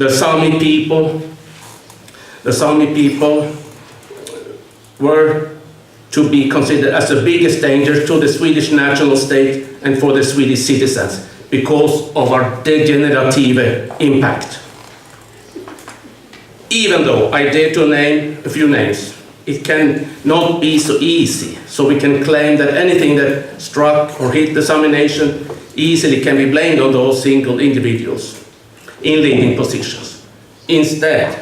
The Sami people were to be considered as the biggest danger to the Swedish national state and for the Swedish citizens because of our degenerative impact. Even though I dare to name a few names, it can not be so easy, so we can claim that anything that struck or hit the Sami nation easily can be blamed on those single individuals in leading positions. Instead,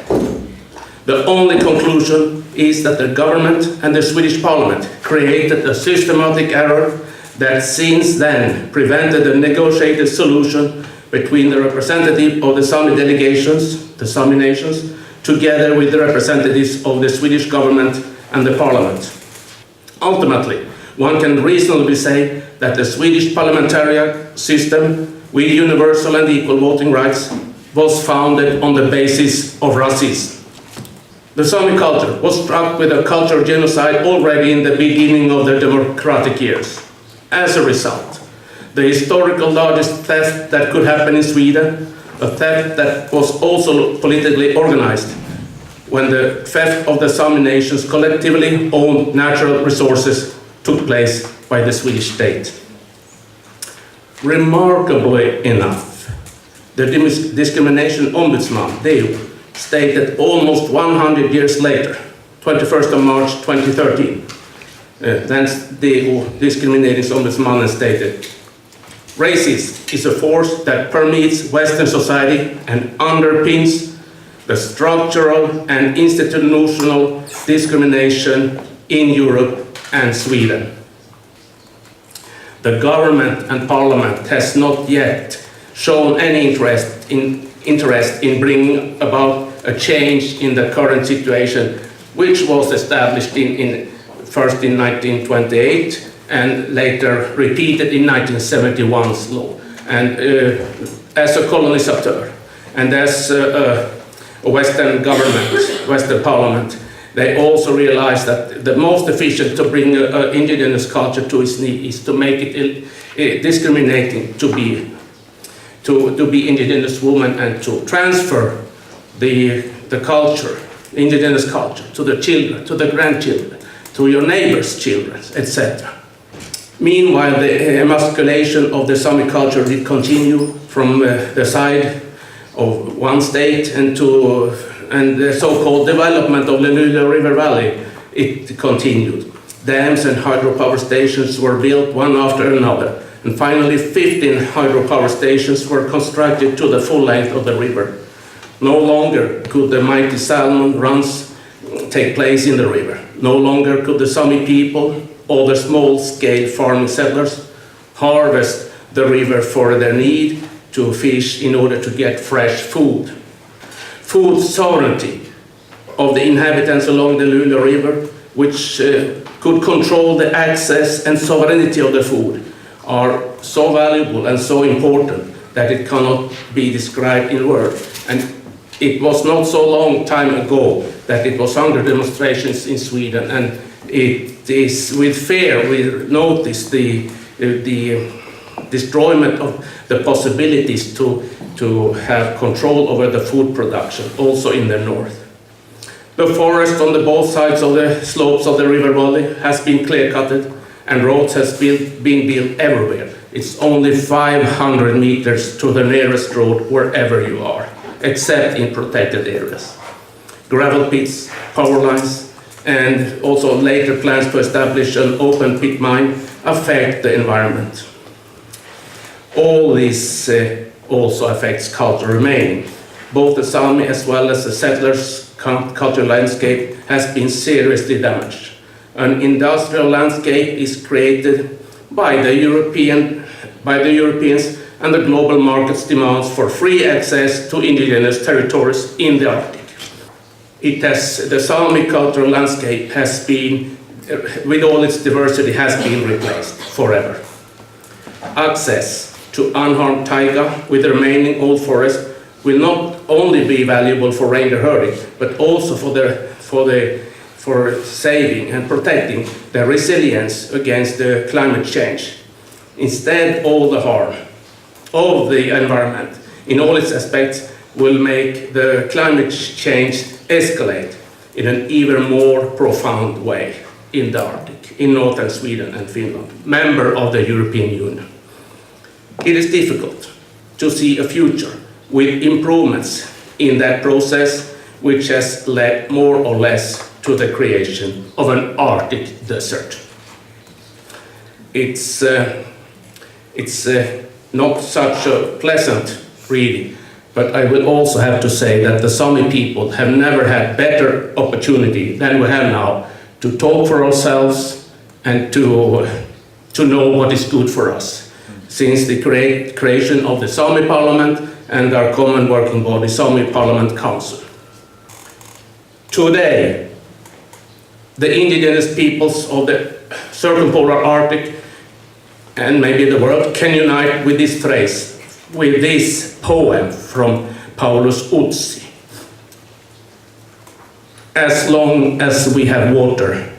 the only conclusion is that the government and the Swedish parliament created a systematic error that since then prevented a negotiated solution between the representative of the Sami delegations, the Sami nations, together with the representatives of the Swedish government and the parliament. Ultimately, one can reasonably say that the Swedish parliamentary system with universal and equal voting rights was founded on the basis of racism. The Sami culture was struck with a cultural genocide already in the beginning of the democratic years. As a result, the historical largest theft that could happen in Sweden, a theft that was also politically organized, when the theft of the Sami nation's collectively owned natural resources took place by the Swedish state. Remarkably enough, the discrimination ombudsman, DO, stated almost 100 years later, 21st of March 2013, then DO, discriminating ombudsman, stated, "Racism is a force that permeates Western society and underpins the structural and institutional discrimination in Europe and Sweden." The government and parliament has not yet shown any interest in bringing about a change in the current situation, which was established first in 1928 and later repeated in 1971's law, and as a colonisateur and as a Western government, Western parliament, they also realized that the most efficient to bring indigenous culture to its knee is to make it discriminating to be indigenous woman and to transfer the culture, indigenous culture, to the children, to the grandchildren, to your neighbors' children, etc. Meanwhile, the emasculation of the Sami culture did continue from the side of one state and the so-called development of the Luleå River Valley, it continued. Dams and hydropower stations were built one after another, and finally 15 hydropower stations were constructed to the full length of the river. No longer could the mighty salmon runs take place in the river. No longer could the Sami people or the small-scale farming settlers harvest the river for their need to fish in order to get fresh food. Food sovereignty of the inhabitants along the Luleå River, which could control the access and sovereignty of the food, are so valuable and so important that it cannot be described in words. And it was not so long time ago that it was hunger demonstrations in Sweden, and it is with fear we notice the destroyment of the possibilities to have control over the food production, also in the north. The forest on the both sides of the slopes of the river valley has been clear-cutted, and roads has been built everywhere. It's only 500 meters to the nearest road wherever you are, except in protected areas. Gravel pits, power lines, and also later plans to establish an open pit mine affect the environment. All this also affects culture remaining. Both the Sami as well as the settlers' cultural landscape has been seriously damaged. An industrial landscape is created by the Europeans and the global market's demands for free access to indigenous territories in the Arctic. The Sami cultural landscape has been, with all its diversity, has been replaced forever. Access to unharmed taiga with the remaining old forest will not only be valuable for reindeer herding, but also for saving and protecting the resilience against the climate change. Instead, all the harm of the environment in all its aspects will make the climate change escalate in an even more profound way in the Arctic, in northern Sweden and Finland, member of the European Union. It is difficult to see a future with improvements in that process, which has led more or less to the creation of an Arctic desert. It's not such a pleasant reading, but I will also have to say that the Sami people have never had better opportunity than we have now to talk for ourselves and to know what is good for us. Since the creation of the Sami Parliament and our common working body, Sami Parliament Council. Today, the indigenous peoples of the circumpolar Arctic and maybe the world can unite with this phrase, with this poem from Paulus Utsi. As long as we have water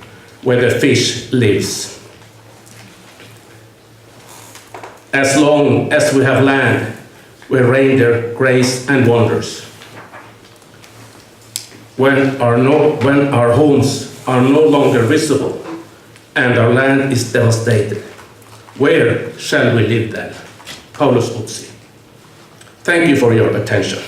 where the fish lives, as long as we have land where reindeer graze and wanders, when our homes are no longer visible and our land is devastated, where shall we live then? Paulus Utsi. Thank you for your attention.